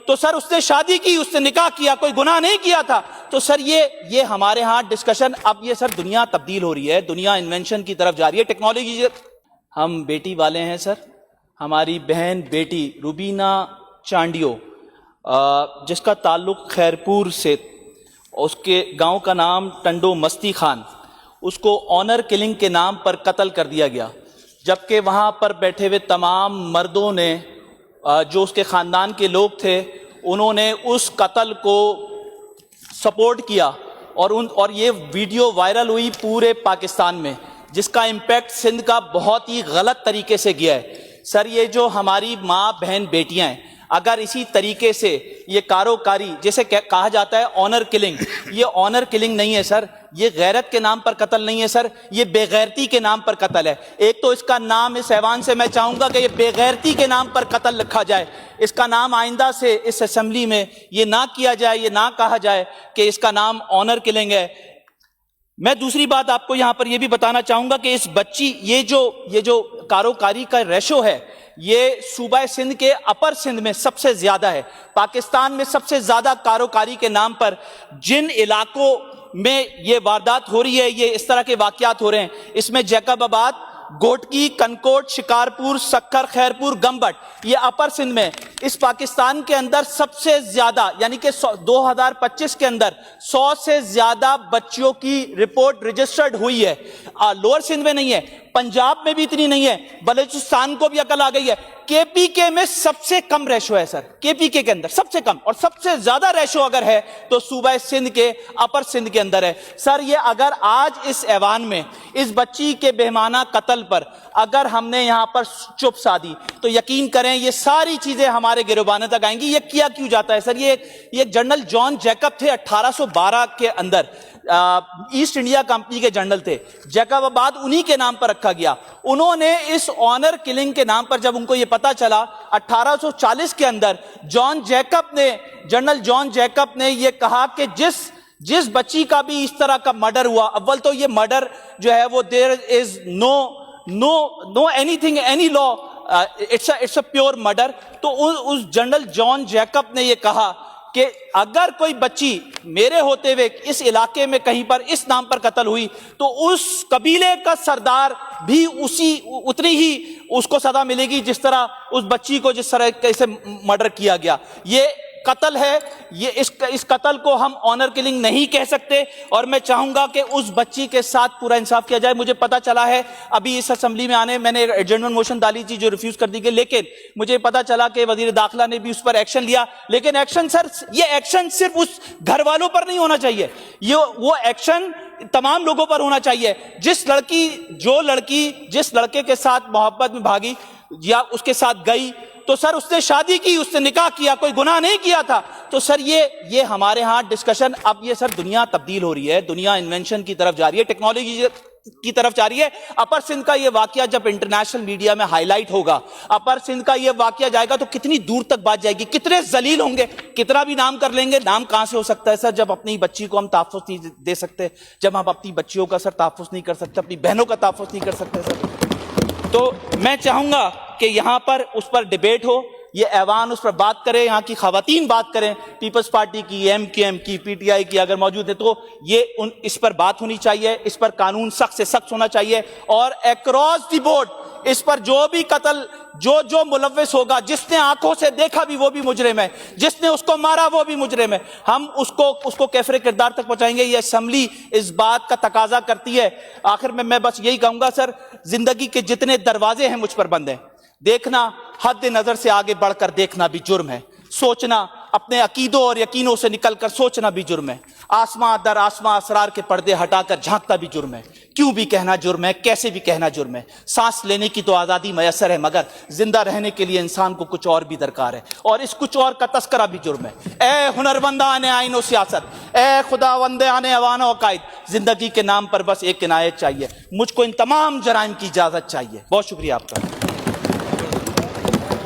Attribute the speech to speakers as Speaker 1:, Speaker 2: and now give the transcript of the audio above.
Speaker 1: تو سر اس نے شادی کی، اس نے نکاح کیا، کوئی گناہ نہیں کیا تھا. تو سر یہ ہمارے ہاں ڈسکشن، اب یہ سر دنیا تبدیل ہو رہی ہے، دنیا انوینشن کی طرف جا رہی ہے، ٹیکنالوجی. ہم بیٹی والے ہیں سر. ہماری بہن بیٹی روبینہ چانڈیو جس کا تعلق خیرپور سے، اس کے گاؤں کا نام ٹنڈو مستی خان، اس کو آنر کلنگ کے نام پر قتل کر دیا گیا، جبکہ وہاں پر بیٹھے ہوئے تمام مردوں نے جو اس کے خاندان کے لوگ تھے انہوں نے اس قتل کو سپورٹ کیا، اور یہ ویڈیو وائرل ہوئی پورے پاکستان میں، جس کا امپیکٹ سندھ کا بہت ہی غلط طریقے سے گیا ہے. سر یہ جو ہماری ماں بہن بیٹیاں ہیں، اگر اسی طریقے سے یہ کاروکاری جیسے کہا جاتا ہے آنر کلنگ، یہ آنر کلنگ نہیں ہے سر، یہ غیرت کے نام پر قتل نہیں ہے سر، یہ بے غیرتی کے نام پر قتل ہے. ایک تو اس کا نام اس ایوان سے میں چاہوں گا کہ یہ بے غیرتی کے نام پر قتل رکھا جائے، اس کا نام آئندہ سے اس اسمبلی میں یہ نہ کیا جائے، یہ نہ کہا جائے کہ اس کا نام آنر کلنگ ہے. میں دوسری بات آپ کو یہاں پر یہ بھی بتانا چاہوں گا کہ اس بچی یہ جو کاروکاری کا ریشو ہے، یہ صوبہ سندھ کے اپر سندھ میں سب سے زیادہ ہے. پاکستان میں سب سے زیادہ کاروکاری کے نام پر جن علاقوں میں یہ واردات ہو رہی ہے، یہ اس طرح کے واقعات ہو رہے ہیں، اس میں جیکب آباد، گوٹکی، کنکوٹ، شکارپور، سکھر، خیرپور، گمبٹ، یہ اپر سندھ میں اس پاکستان کے اندر سب سے زیادہ، یعنی کہ 2025 کے اندر 100 سے زیادہ بچیوں کی رپورٹ رجسٹرڈ ہوئی ہے. لوور سندھ میں نہیں ہے، پنجاب میں بھی اتنی نہیں ہے، بلوچستان کو بھی عقل آ گئی ہے. کے پی کے میں سب سے کم ریشو ہے سر، کے پی کے اندر سب سے کم، اور سب سے زیادہ ریشو اگر ہے تو صوبہ سندھ کے اپر سندھ کے اندر ہے. سر یہ اگر آج اس ایوان میں اس بچی کے بہیمانہ قتل پر اگر ہم نے یہاں پر چپ سادھی تو یقین کریں یہ ساری چیزیں ہمارے گریباں تک آئیں گی. یہ کیا کیوں جاتا ہے سر؟ یہ جنرل جان جیکب تھے 1812 کے اندر، ایسٹ انڈیا کمپنی کے جنرل تھے. جیکب آباد انہی کے نام پر رکھا گیا. انہوں نے اس آنر کلنگ کے نام پر جب ان کو یہ پتا چلا 1840 کے اندر جنرل جان جیکب نے یہ کہا کہ جس بچی کا بھی اس طرح کا مرڈر ہوا، اول تو یہ مرڈر جو ہے وہ there is no anything any law, it's a pure murder. تو اس جنرل جان جیکب نے یہ کہا کہ اگر کوئی بچی میرے ہوتے ہوئے اس علاقے میں کہیں پر اس نام پر قتل ہوئی تو اس قبیلے کا سردار بھی اتنی ہی اس کو سزا ملے گی جس طرح اس بچی کو جس طرح سے مرڈر کیا گیا. یہ قتل ہے، یہ اس قتل کو ہم آنر کلنگ نہیں کہہ سکتے، اور میں چاہوں گا کہ اس بچی کے ساتھ پورا انصاف کیا جائے. مجھے پتا چلا ہے ابھی اس اسمبلی میں آنے میں نے ایڈجرنمنٹ موشن ڈالی تھی جو ریفیوز کر دی گئی، لیکن مجھے پتا چلا کہ وزیر داخلہ نے بھی اس پر ایکشن لیا. لیکن ایکشن سر، یہ ایکشن صرف اس گھر والوں پر نہیں ہونا چاہیے، وہ ایکشن تمام لوگوں پر ہونا چاہیے. جس لڑکی جس لڑکے کے ساتھ محبت میں بھاگی یا اس کے ساتھ گئی تو سر اس نے شادی کی، اس نے نکاح کیا، کوئی گناہ نہیں کیا تھا. تو سر یہ ہمارے ہاں ڈسکشن، اب یہ سر دنیا تبدیل ہو رہی ہے، دنیا انوینشن کی طرف جا رہی ہے، ٹیکنالوجی کی طرف جا رہی ہے. اپر سندھ کا یہ واقعہ جب انٹرنیشنل میڈیا میں ہائی لائٹ ہوگا، اپر سندھ کا یہ واقعہ جائے گا تو کتنی دور تک بات جائے گی، کتنے ذلیل ہوں گے، کتنا بھی نام کر لیں گے. نام کہاں سے ہو سکتا ہے سر جب اپنی بچی کو ہم تحفظ نہیں دے سکتے، جب ہم اپنی بچیوں کا سر تحفظ نہیں کر سکتے، اپنی بہنوں کا تحفظ نہیں کر سکتے سر. تو میں چاہوں گا کہ یہاں پر اس پر ڈیبیٹ ہو، یہ ایوان اس پر بات کرے، یہاں کی خواتین بات کریں، پیپلز پارٹی کی، ایم کیو ایم کی، پی ٹی آئی کی اگر موجود ہے تو اس پر بات ہونی چاہیے، اس پر قانون سخت سے سخت ہونا چاہیے، اور اکراس دی بورڈ اس پر جو بھی قتل جو ملوث ہوگا، جس نے آنکھوں سے دیکھا بھی وہ بھی مجرم ہے، جس نے اس کو مارا وہ بھی مجرم ہے، ہم اس کو کیفر کردار تک پہنچائیں گے. یہ اسمبلی اس بات کا تقاضا کرتی ہے. آخر میں بس یہی کہوں گا سر، زندگی کے جتنے دروازے ہیں مجھ پر بند ہیں. دیکھنا، حد نظر سے آگے بڑھ کر دیکھنا بھی جرم ہے. سوچنا، اپنے عقیدوں اور یقینوں سے نکل کر سوچنا بھی جرم ہے. آسماں در آسماں اسرار کے پردے ہٹا کر جھانکنا بھی جرم ہے. کیوں بھی کہنا جرم ہے، کیسے بھی کہنا جرم ہے. سانس لینے کی تو آزادی میسر ہے، مگر زندہ رہنے کے لیے انسان کو کچھ اور بھی درکار ہے، اور اس کچھ اور کا تذکرہ بھی جرم ہے. اے ہنرمندان آئین و سیاست، اے خداوندان ایوان و عقائد، زندگی کے نام پر بس ایک عنایت چاہیے. مجھ کو ان تمام جرائم کی اجازت چاہیے. بہت شکریہ آپ کا.